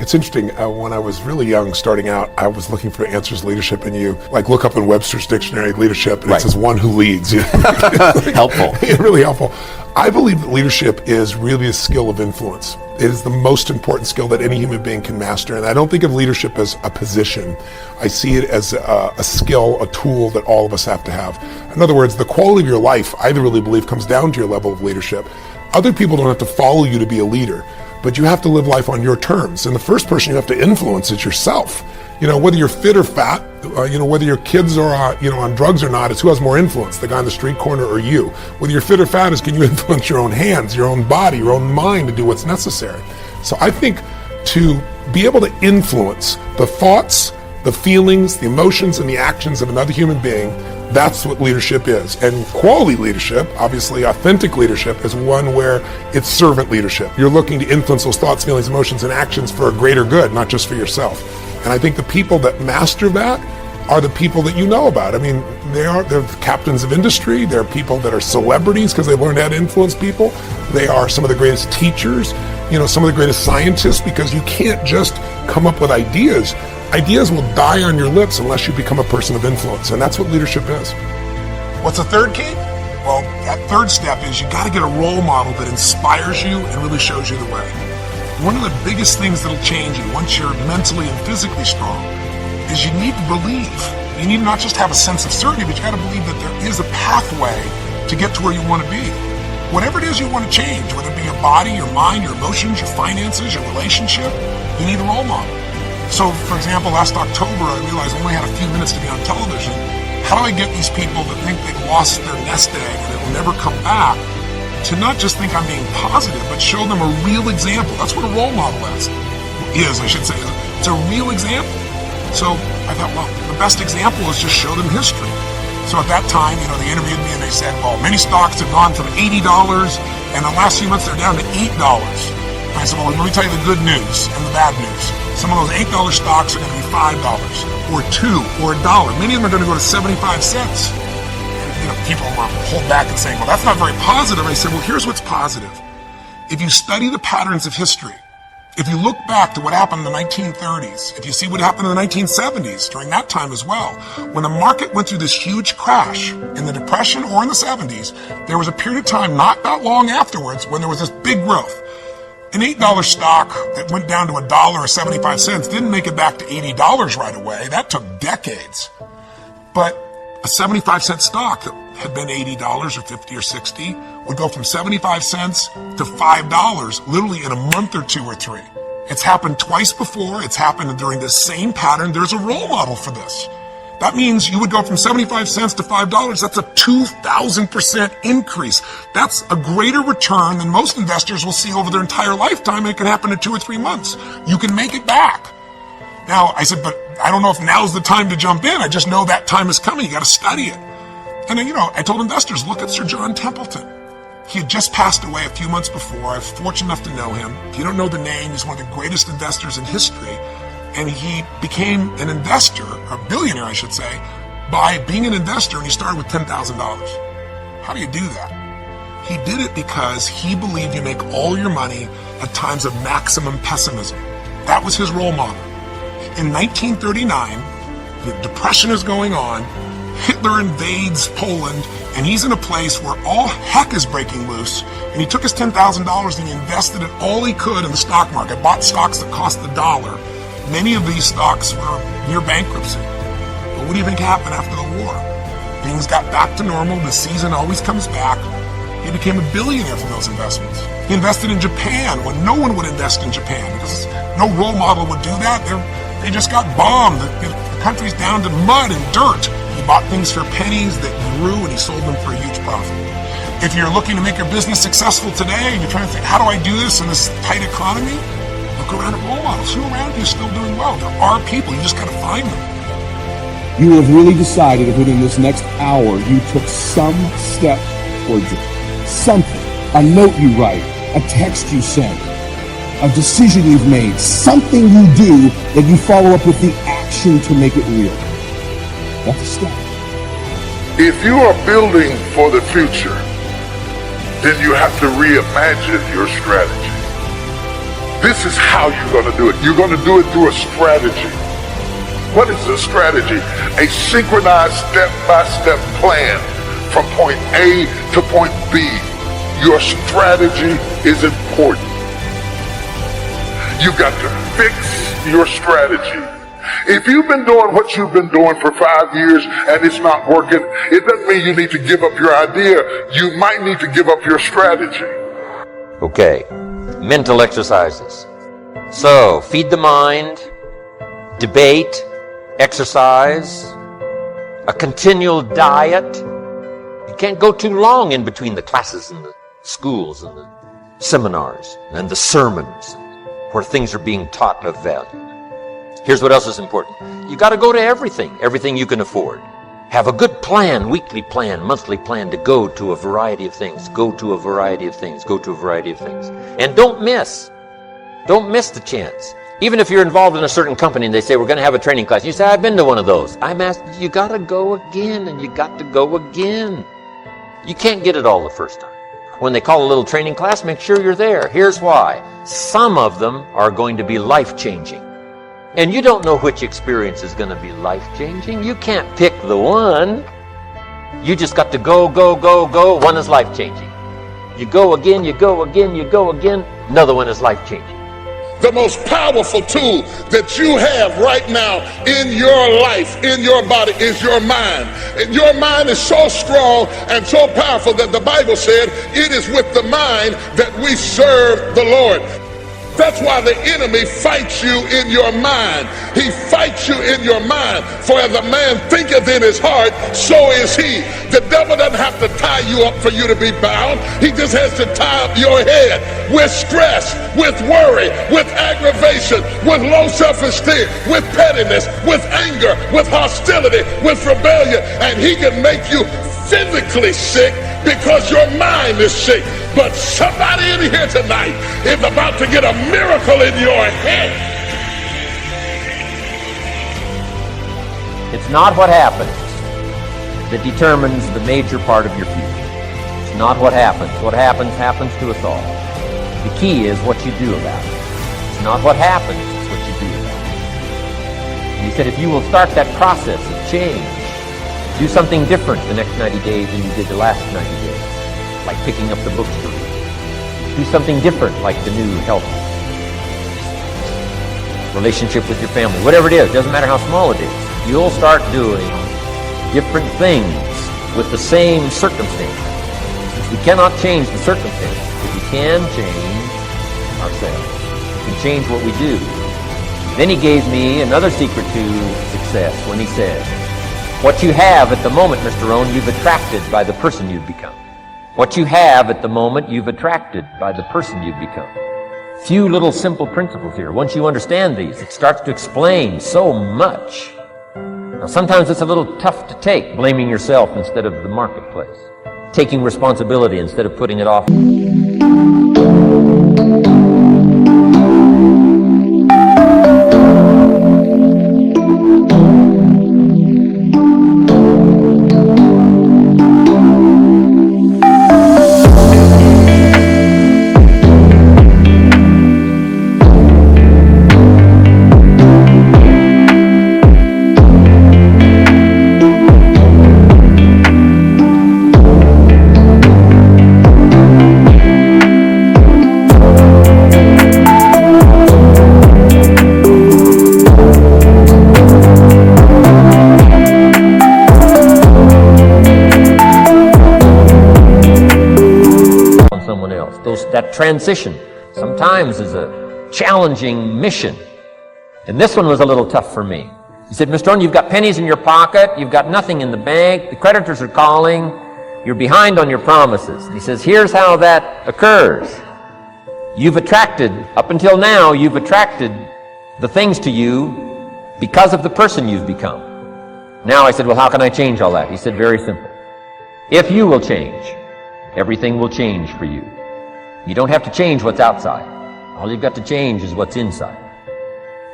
It's interesting. When I was really young, starting out, I was looking for answers to leadership, and you look up in Webster's dictionary leadership, and It says one who leads. Helpful. Really helpful. I believe that leadership is really a skill of influence. It is the most important skill that any human being can master. And I don't think of leadership as a position. I see it as a skill, a tool that all of us have to have. In other words, the quality of your life, I really believe, comes down to your level of leadership. Other people don't have to follow you to be a leader, but you have to live life on your terms. And the first person you have to influence is yourself. Whether you're fit or fat, whether your kids are, on drugs or not, it's who has more influence, the guy on the street corner or you. Whether you're fit or fat is, can you influence your own hands, your own body, your own mind to do what's necessary? So I think to be able to influence the thoughts, the feelings, the emotions, and the actions of another human being, that's what leadership is. And quality leadership, obviously authentic leadership, is one where it's servant leadership. You're looking to influence those thoughts, feelings, emotions, and actions for a greater good, not just for yourself. And I think the people that master that are the people that you know about. I mean, they're captains of industry. They're people that are celebrities because they've learned how to influence people. They are some of the greatest teachers, some of the greatest scientists, because you can't just come up with ideas. Ideas will die on your lips unless you become a person of influence. And that's what leadership is. What's the third key? Well, that third step is you got to get a role model that inspires you and really shows you the way. One of the biggest things that'll change you once you're mentally and physically strong is you need to believe. You need to not just have a sense of certainty, but you got to believe that there is a pathway to get to where you want to be. Whatever it is you want to change, whether it be your body, your mind, your emotions, your finances, your relationship, you need a role model. So, for example, last October, I realized I only had a few minutes to be on television. How do I get these people that think they've lost their nest egg and it will never come back to not just think I'm being positive, but show them a real example? That's what a role model is, I should say. It's a real example. So I thought, well, the best example is just show them history. So at that time, they interviewed me and they said, well, many stocks have gone from $80 and the last few months they're down to $8. And I said, well, let me tell you the good news and the bad news. Some of those $8 stocks are going to be $5 or $2 or $1. Many of them are going to go to 75 cents. People want to hold back and saying, well, that's not very positive. I said, well, here's what's positive. If you study the patterns of history, if you look back to what happened in the 1930s, if you see what happened in the 1970s, during that time as well, when the market went through this huge crash in the Depression or in the 70s, there was a period of time not that long afterwards when there was this big growth. An $8 stock that went down to $1 or 75 cents didn't make it back to $80 right away. That took decades. But a 75-cent stock that had been $80 or 50 or 60 would go from 75 cents to $5 literally in a month or two or three. It's happened twice before. It's happened during the same pattern. There's a role model for this. That means you would go from 75 cents to $5. That's a 2,000% increase. That's a greater return than most investors will see over their entire lifetime. And it can happen in 2 or 3 months. You can make it back. Now, I said, but I don't know if now's the time to jump in. I just know that time is coming. You got to study it. And then, I told investors, look at Sir John Templeton. He had just passed away a few months before. I was fortunate enough to know him. If you don't know the name, he's one of the greatest investors in history. And he became an investor, a billionaire, I should say, by being an investor, and he started with $10,000. How do you do that? He did it because he believed you make all your money at times of maximum pessimism. That was his role model. In 1939, the Depression is going on, Hitler invades Poland, and he's in a place where all heck is breaking loose, and he took his $10,000 and he invested it all he could in the stock market, bought stocks that cost $1. Many of these stocks were near bankruptcy. But what do you think happened after the war? Things got back to normal, the season always comes back. He became a billionaire from those investments. He invested in Japan when no one would invest in Japan because no role model would do that. They just got bombed. The country's down to mud and dirt. He bought things for pennies that grew and he sold them for a huge profit. If you're looking to make your business successful today and you're trying to think, how do I do this in this tight economy? Look around at role models. Who around you is still doing well? There are people. You just got to find them. You have really decided that within this next hour, you took some step towards it. Something. A note you write. A text you send. A decision you've made. Something you do that you follow up with the action to make it real. That's a step. If you are building for the future, then you have to reimagine your strategy. This is how you're going to do it. You're going to do it through a strategy. What is a strategy? A synchronized step-by-step plan from point A to point B. Your strategy is important. You've got to fix your strategy. If you've been doing what you've been doing for 5 years and it's not working, it doesn't mean you need to give up your idea. You might need to give up your strategy. Okay, mental exercises. So, feed the mind, debate, exercise, a continual diet. You can't go too long in between the classes and the schools and the seminars and the sermons where things are being taught of value. Here's what else is important. You got to go to everything you can afford. Have a good plan, weekly plan, monthly plan to go to a variety of things. Go to a variety of things. Go to a variety of things. And don't miss the chance. Even if you're involved in a certain company and they say, we're going to have a training class. You say, I've been to one of those. I'm asked, you got to go again, and you got to go again. You can't get it all the first time. When they call a little training class, make sure you're there. Here's why. Some of them are going to be life-changing. And you don't know which experience is going to be life-changing. You can't pick the one. You just got to go, go, go, go. One is life-changing. You go again, you go again, you go again. Another one is life-changing. The most powerful tool that you have right now in your life, in your body, is your mind. And your mind is so strong and so powerful that the Bible said it is with the mind that we serve the Lord. That's why the enemy fights you in your mind. He fights you in your mind. For as a man thinketh in his heart, so is he. The devil doesn't have to tie you up for you to be bound. He just has to tie up your head with stress, with worry, with aggravation, with low self-esteem, with pettiness, with anger, with hostility, with rebellion. And he can make you physically sick because your mind is sick. But somebody in here tonight is about to get a miracle in your head. It's not what happens that determines the major part of your future. It's not what happens. What happens to us all. The key is what you do about it. It's not what happens, it's what you do about it. And he said if you will start that process of change, do something different the next 90 days than you did the last 90 days. Like picking up the books to read. Do something different, like the new health relationship with your family. Whatever it is, doesn't matter how small it is. You'll start doing different things with the same circumstances. Since we cannot change the circumstances, but we can change ourselves. We can change what we do. Then he gave me another secret to success when he said, what you have at the moment, Mr. Rohn, you've attracted by the person you've become. What you have at the moment, you've attracted by the person you've become. Few little simple principles here. Once you understand these, it starts to explain so much. Now, sometimes it's a little tough to take, blaming yourself instead of the marketplace, taking responsibility instead of putting it off. That transition sometimes is a challenging mission. And this one was a little tough for me. He said, Mr. Rohn, you've got pennies in your pocket, you've got nothing in the bank, the creditors are calling, you're behind on your promises. And he says, here's how that occurs. You've attracted, up until now, you've attracted the things to you because of the person you've become. Now I said, well, how can I change all that? He said, very simple. If you will change, everything will change for you. You don't have to change what's outside. All you've got to change is what's inside.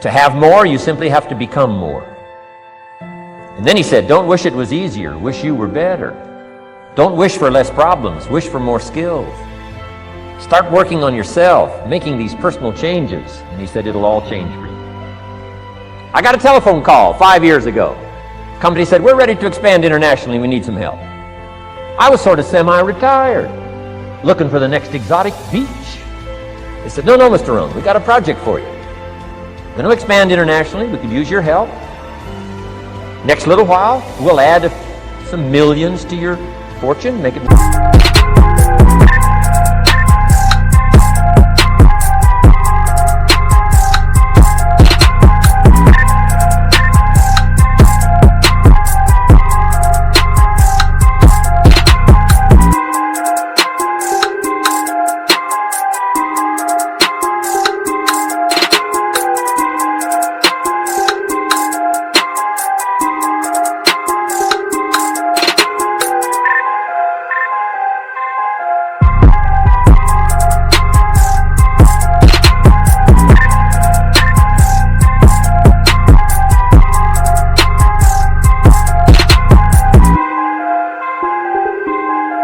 To have more, you simply have to become more. And then he said, don't wish it was easier, wish you were better. Don't wish for less problems, wish for more skills. Start working on yourself, making these personal changes. And he said, it'll all change for you. I got a telephone call 5 years ago. Company said, we're ready to expand internationally. We need some help. I was sort of semi-retired, looking for the next exotic beach. They said, no, Mr. Rohn, we got a project for you. We're going to expand internationally. We could use your help. Next little while, we'll add some millions to your fortune, make it...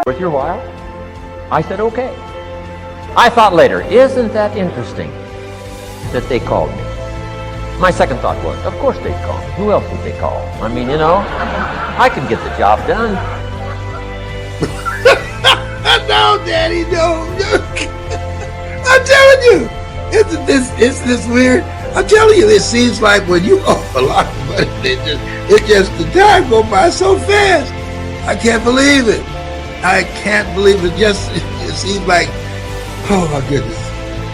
Worth your while? I said, okay. I thought later, isn't that interesting that they called me? My second thought was, of course they'd call me. Who else would they call? I mean, you know, I can get the job done. No, Daddy, no. I'm telling you, isn't this weird? I'm telling you, it seems like when you owe a lot of money, it just the time go by so fast. I can't believe it. I can't believe it. It seems like, oh my goodness,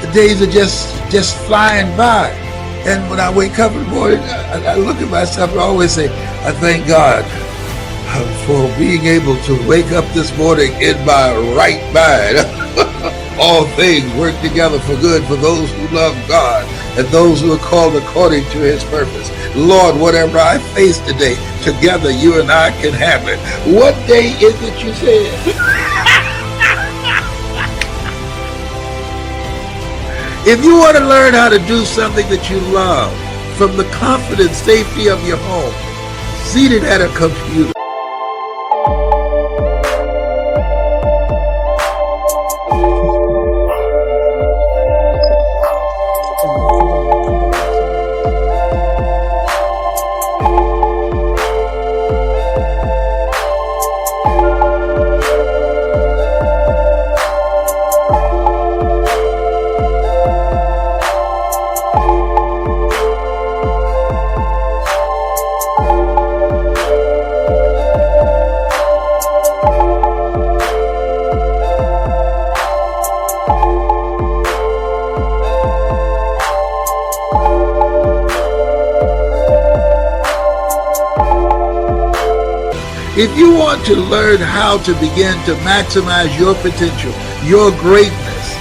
the days are just flying by. And when I wake up in the morning, I look at myself and I always say, I thank God for being able to wake up this morning in my right mind. All things work together for good for those who love God and those who are called according to his purpose. Lord, whatever I face today, together you and I can have it. What day is it you said? If you want to learn how to do something that you love from the confident safety of your home, seated at a computer, if you want to learn how to begin to maximize your potential, your greatness,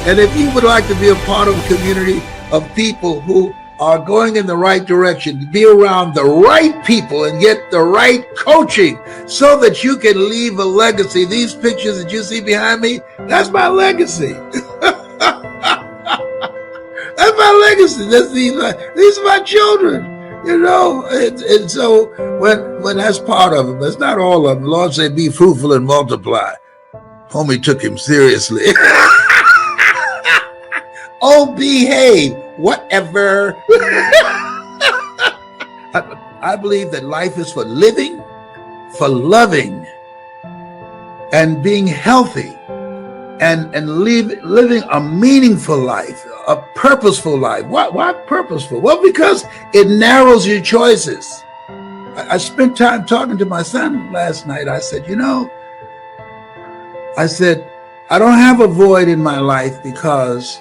and if you would like to be a part of a community of people who are going in the right direction, be around the right people and get the right coaching so that you can leave a legacy. These pictures that you see behind me, that's my legacy. That's my legacy. These are my children. You know, and so when that's part of them, that's not all of them. The Lord said, be fruitful and multiply. Homie took him seriously. Oh, behave, whatever. I believe that life is for living, for loving, and being healthy, and living a meaningful life, a purposeful life. Why purposeful? Well, because it narrows your choices. I spent time talking to my son last night. I said, I don't have a void in my life because